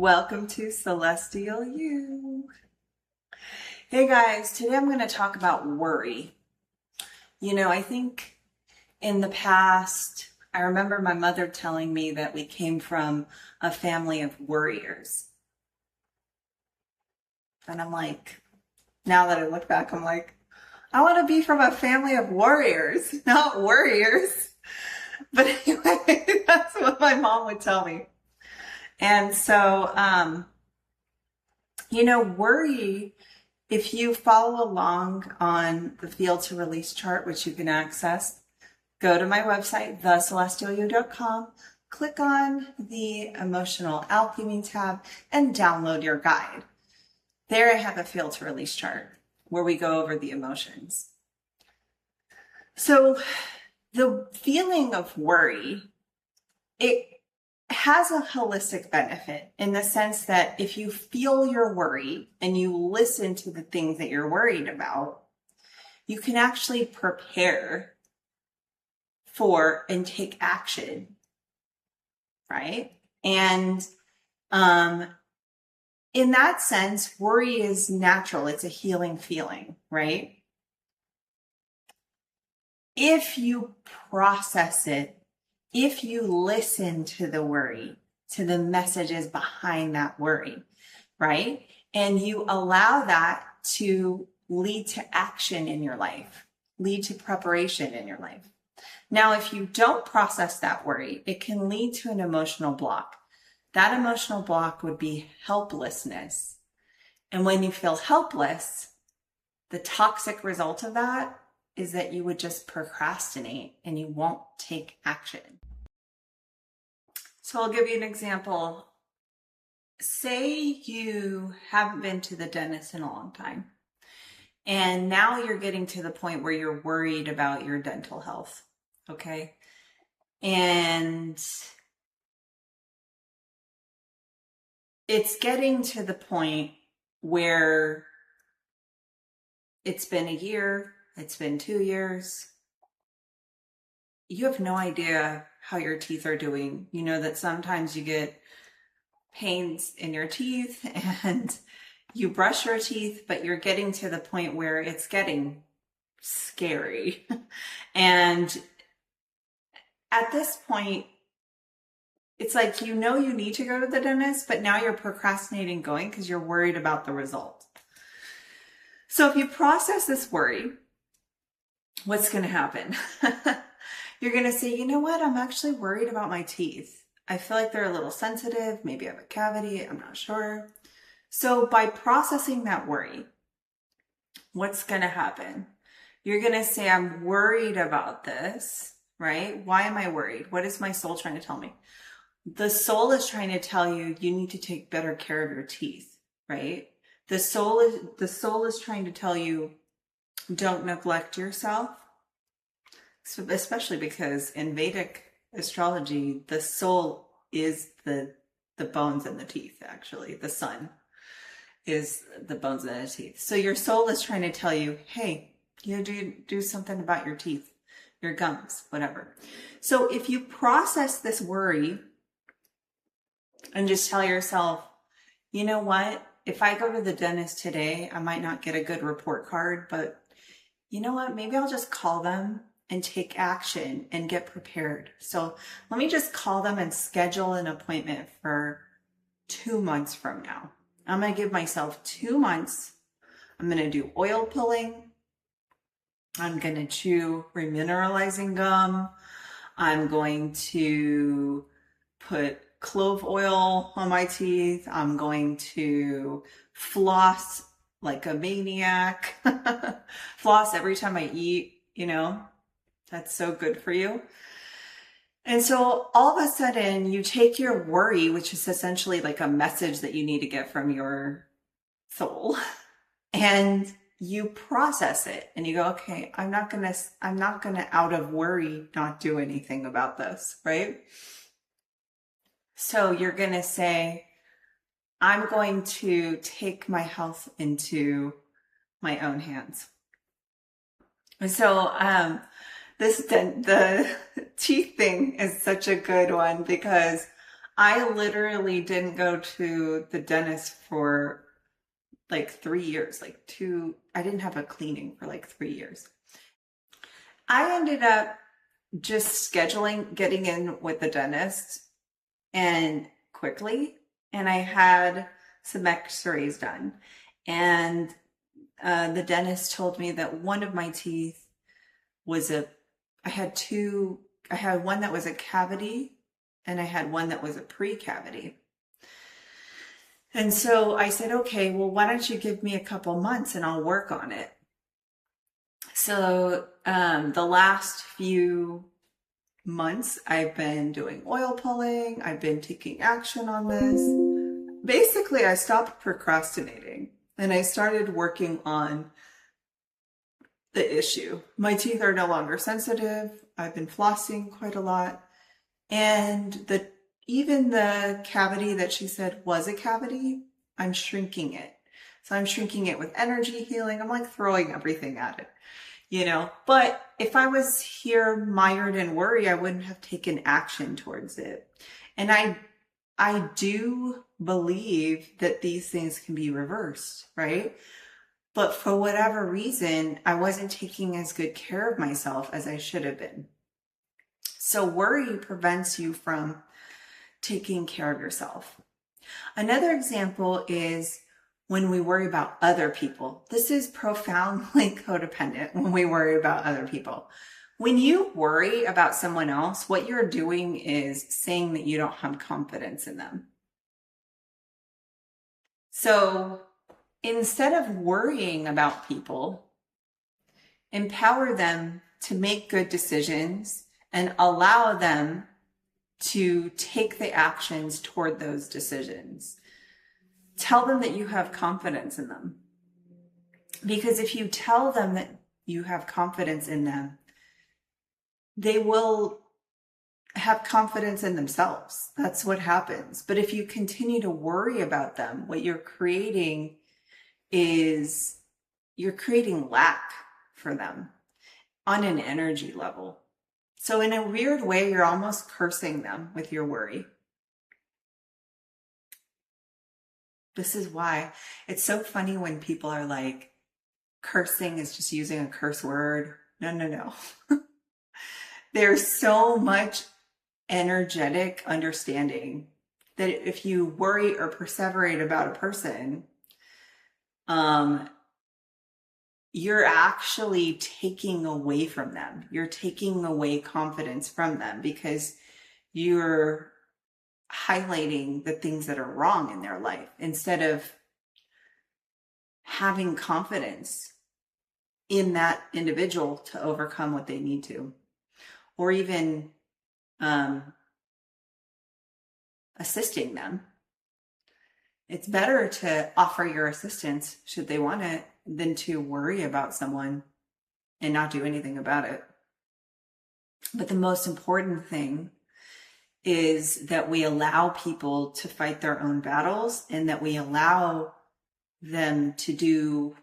Welcome to Celestial You. Hey guys, today I'm going to talk about worry. I think in the past, I remember my mother telling me that we came from a family of worriers. And I'm like, now that I look back, I'm like, I want to be from a family of warriors, not worriers. But anyway, that's what my mom would tell me. And so, worry, if you follow along on the Feel to Release chart, which you can access, go to my website, thecelestialyou.com, click on the Emotional Alchemy tab, and download your guide. There I have a Feel to Release chart where we go over the emotions. So the feeling of worry, it has a holistic benefit in the sense that if you feel your worry and you listen to the things that you're worried about, you can actually prepare for and take action, right? And in that sense, worry is natural. It's a healing feeling, right? If you process it, if you listen to the worry, to the messages behind that worry, right? And you allow that to lead to action in your life, lead to preparation in your life. Now, if you don't process that worry, it can lead to an emotional block. That emotional block would be helplessness. And when you feel helpless, the toxic result of that is that you would just procrastinate and you won't take action. So I'll give you an example. Say you haven't been to the dentist in a long time, and now you're getting to the point where you're worried about your dental health, okay? And it's getting to the point where it's been a year, it's been 2 years. You have no idea how your teeth are doing. You know that sometimes you get pains in your teeth and you brush your teeth, but you're getting to the point where it's getting scary. And at this point, it's like, you need to go to the dentist, but now you're procrastinating going because you're worried about the result. So if you process this worry, what's going to happen? You're going to say, you know what? I'm actually worried about my teeth. I feel like they're a little sensitive. Maybe I have a cavity. I'm not sure. So by processing that worry, what's going to happen? You're going to say, I'm worried about this, right? Why am I worried? What is my soul trying to tell me? The soul is trying to tell you, you need to take better care of your teeth, right? The soul is trying to tell you, don't neglect yourself. So especially because in Vedic astrology, the soul is the bones and the teeth, actually. The sun is the bones and the teeth. So your soul is trying to tell you, hey, you do something about your teeth, your gums, whatever. So if you process this worry and just tell yourself, you know what? If I go to the dentist today, I might not get a good report card, but you know what? Maybe I'll just call them and take action and get prepared. So let me just call them and schedule an appointment for 2 months from now. I'm going to give myself 2 months. I'm going to do oil pulling. I'm going to chew remineralizing gum. I'm going to put clove oil on my teeth. I'm going to floss like a maniac. Floss every time I eat, that's so good for you. And so all of a sudden you take your worry, which is essentially like a message that you need to get from your soul, and you process it and you go, okay, I'm not going to out of worry not do anything about this, right? So you're going to say, I'm going to take my health into my own hands. And so the teeth thing is such a good one because I literally didn't go to the dentist for like 3 years, I didn't have a cleaning for like 3 years. I ended up just scheduling getting in with the dentist and quickly, and I had some x-rays done. And the dentist told me that one of my teeth was I had two, I had one that was a cavity and I had one that was a pre-cavity. And so I said, okay, well, why don't you give me a couple months and I'll work on it. So the last few months, I've been doing oil pulling. I've been taking action on this. Basically, I stopped procrastinating and I started working on the issue. My teeth are no longer sensitive. I've been flossing quite a lot. And even the cavity that she said was a cavity, I'm shrinking it. So I'm shrinking it with energy healing. I'm like throwing everything at it, But if I was here mired in worry, I wouldn't have taken action towards it. And I do believe that these things can be reversed, right? But for whatever reason, I wasn't taking as good care of myself as I should have been. So worry prevents you from taking care of yourself. Another example is when we worry about other people. This is profoundly codependent when we worry about other people. When you worry about someone else, what you're doing is saying that you don't have confidence in them. So instead of worrying about people, empower them to make good decisions and allow them to take the actions toward those decisions. Tell them that you have confidence in them. Because if you tell them that you have confidence in them, they will have confidence in themselves. That's what happens. But if you continue to worry about them, what you're creating is you're creating lack for them on an energy level. So in a weird way, you're almost cursing them with your worry. This is why it's so funny when people are like, cursing is just using a curse word. No. There's so much energetic understanding that if you worry or perseverate about a person, you're actually taking away from them. You're taking away confidence from them because you're highlighting the things that are wrong in their life instead of having confidence in that individual to overcome what they need to, or even assisting them. It's better to offer your assistance should they want it than to worry about someone and not do anything about it. But the most important thing is that we allow people to fight their own battles and that we allow them to do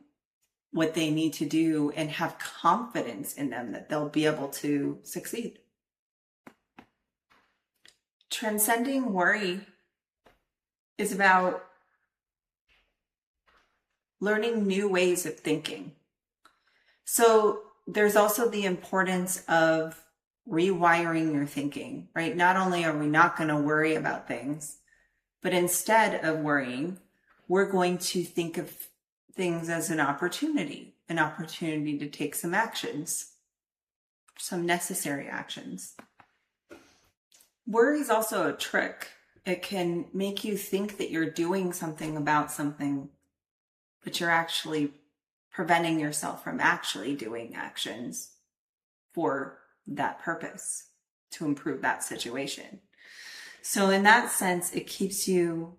what they need to do and have confidence in them that they'll be able to succeed. Transcending worry is about learning new ways of thinking. So there's also the importance of rewiring your thinking, right? Not only are we not going to worry about things, but instead of worrying, we're going to think of things as an opportunity to take some actions, some necessary actions. Worry is also a trick. It can make you think that you're doing something about something, but you're actually preventing yourself from actually doing actions for that purpose to improve that situation. So in that sense, it keeps you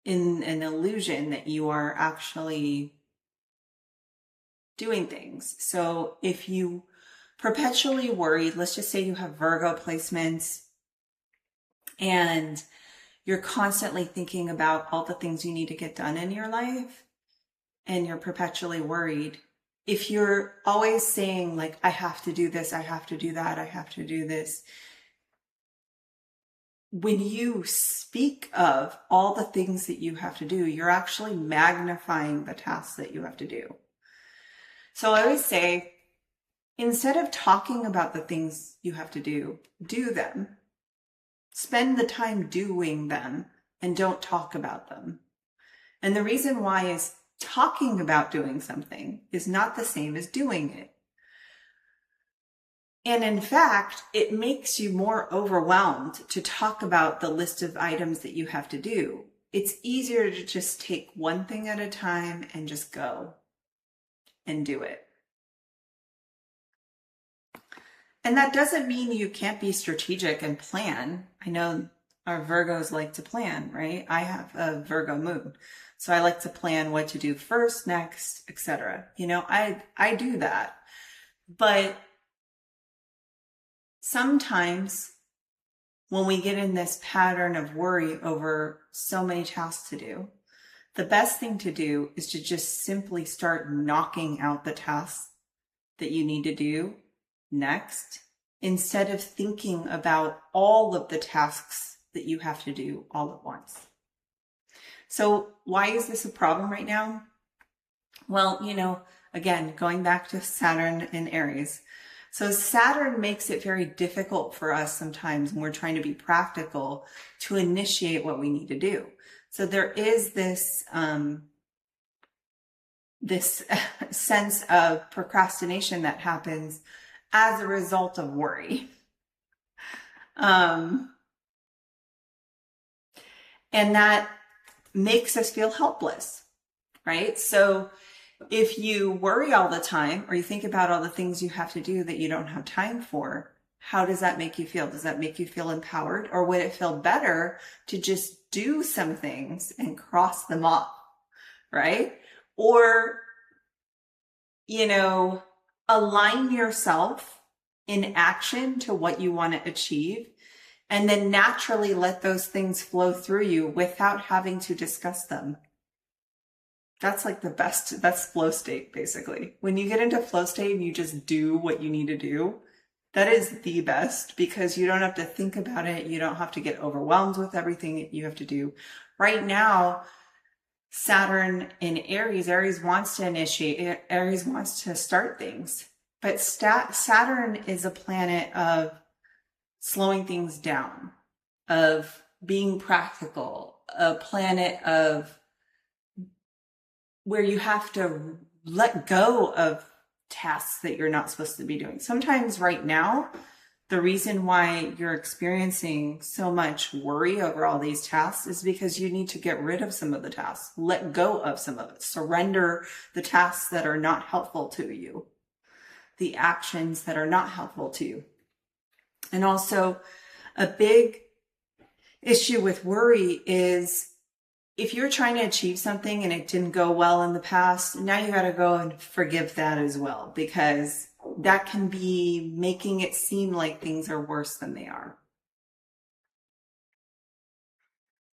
in an illusion that you are actually doing things. So if you perpetually worried, let's just say you have Virgo placements and you're constantly thinking about all the things you need to get done in your life and you're perpetually worried. If you're always saying like, I have to do this, I have to do that, I have to do this, when you speak of all the things that you have to do, you're actually magnifying the tasks that you have to do. So I always say, instead of talking about the things you have to do them. Spend the time doing them and don't talk about them. And the reason why is talking about doing something is not the same as doing it. And in fact, it makes you more overwhelmed to talk about the list of items that you have to do. It's easier to just take one thing at a time and just go and do it. And that doesn't mean you can't be strategic and plan. I know our Virgos like to plan, right? I have a Virgo moon. So I like to plan what to do first, next, etc. I do that. But sometimes when we get in this pattern of worry over so many tasks to do, the best thing to do is to just simply start knocking out the tasks that you need to do next, instead of thinking about all of the tasks that you have to do all at once. So why is this a problem right now? Well, again, going back to Saturn in Aries. So Saturn makes it very difficult for us sometimes when we're trying to be practical to initiate what we need to do. So there is this sense of procrastination that happens as a result of worry. And that makes us feel helpless, right? So if you worry all the time, or you think about all the things you have to do that you don't have time for, how does that make you feel? Does that make you feel empowered? Or would it feel better to just do some things and cross them off, right? Or, align yourself in action to what you want to achieve, and then naturally let those things flow through you without having to discuss them. That's like the best. That's flow state, basically. When you get into flow state and you just do what you need to do, that is the best, because you don't have to think about it. You don't have to get overwhelmed with everything that you have to do. Right now, Saturn in Aries wants to initiate, Aries wants to start things. But Saturn is a planet of slowing things down, of being practical, a planet of where you have to let go of tasks that you're not supposed to be doing. Sometimes right now, the reason why you're experiencing so much worry over all these tasks is because you need to get rid of some of the tasks, let go of some of it, surrender the tasks that are not helpful to you, the actions that are not helpful to you. And also, a big issue with worry is if you're trying to achieve something and it didn't go well in the past, now you got to go and forgive that as well, because that can be making it seem like things are worse than they are.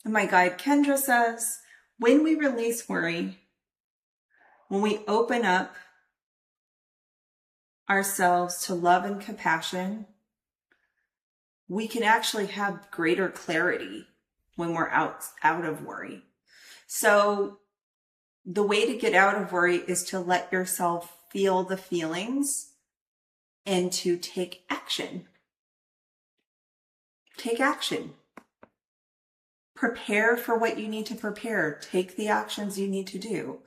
And my guide Kendra says, when we release worry, when we open up ourselves to love and compassion, we can actually have greater clarity when we're out of worry. So the way to get out of worry is to let yourself feel the feelings and to take action. Take action. Prepare for what you need to prepare. Take the actions you need to do.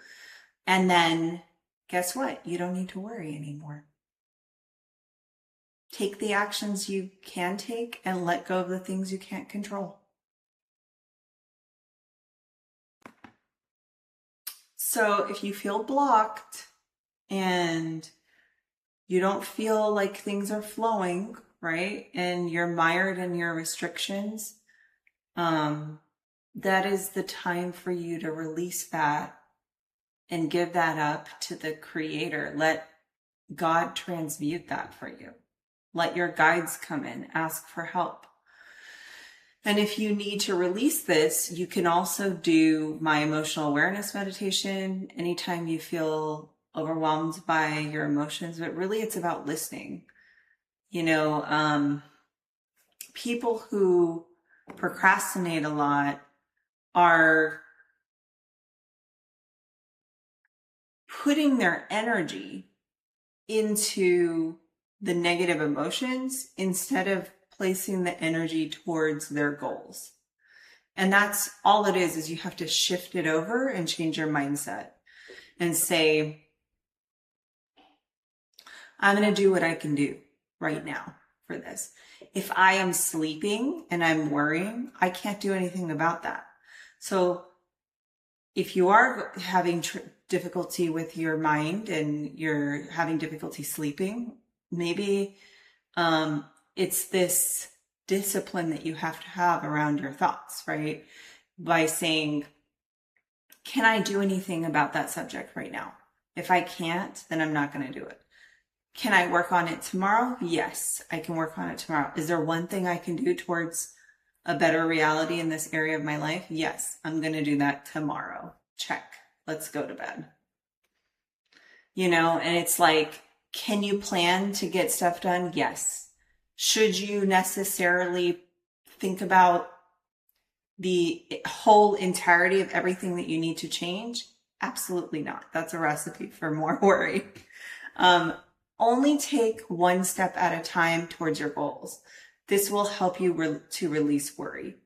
And then guess what? You don't need to worry anymore. Take the actions you can take and let go of the things you can't control. So if you feel blocked and you don't feel like things are flowing, right, and you're mired in your restrictions, that is the time for you to release that and give that up to the Creator. Let God transmute that for you. Let your guides come in, ask for help. And if you need to release this, you can also do my emotional awareness meditation anytime you feel overwhelmed by your emotions. But really, it's about listening. People who procrastinate a lot are putting their energy into the negative emotions instead of placing the energy towards their goals. And that's all it is you have to shift it over and change your mindset and say, I'm going to do what I can do right now for this. If I am sleeping and I'm worrying, I can't do anything about that. So if you are having difficulty with your mind and you're having difficulty sleeping, maybe it's this discipline that you have to have around your thoughts, right? By saying, can I do anything about that subject right now? If I can't, then I'm not going to do it. Can I work on it tomorrow? Yes, I can work on it tomorrow. Is there one thing I can do towards a better reality in this area of my life? Yes, I'm going to do that tomorrow. Check. Let's go to bed. You know, and it's like, can you plan to get stuff done? Yes. Should you necessarily think about the whole entirety of everything that you need to change? Absolutely not. That's a recipe for more worry. Only take one step at a time towards your goals. This will help you to release worry.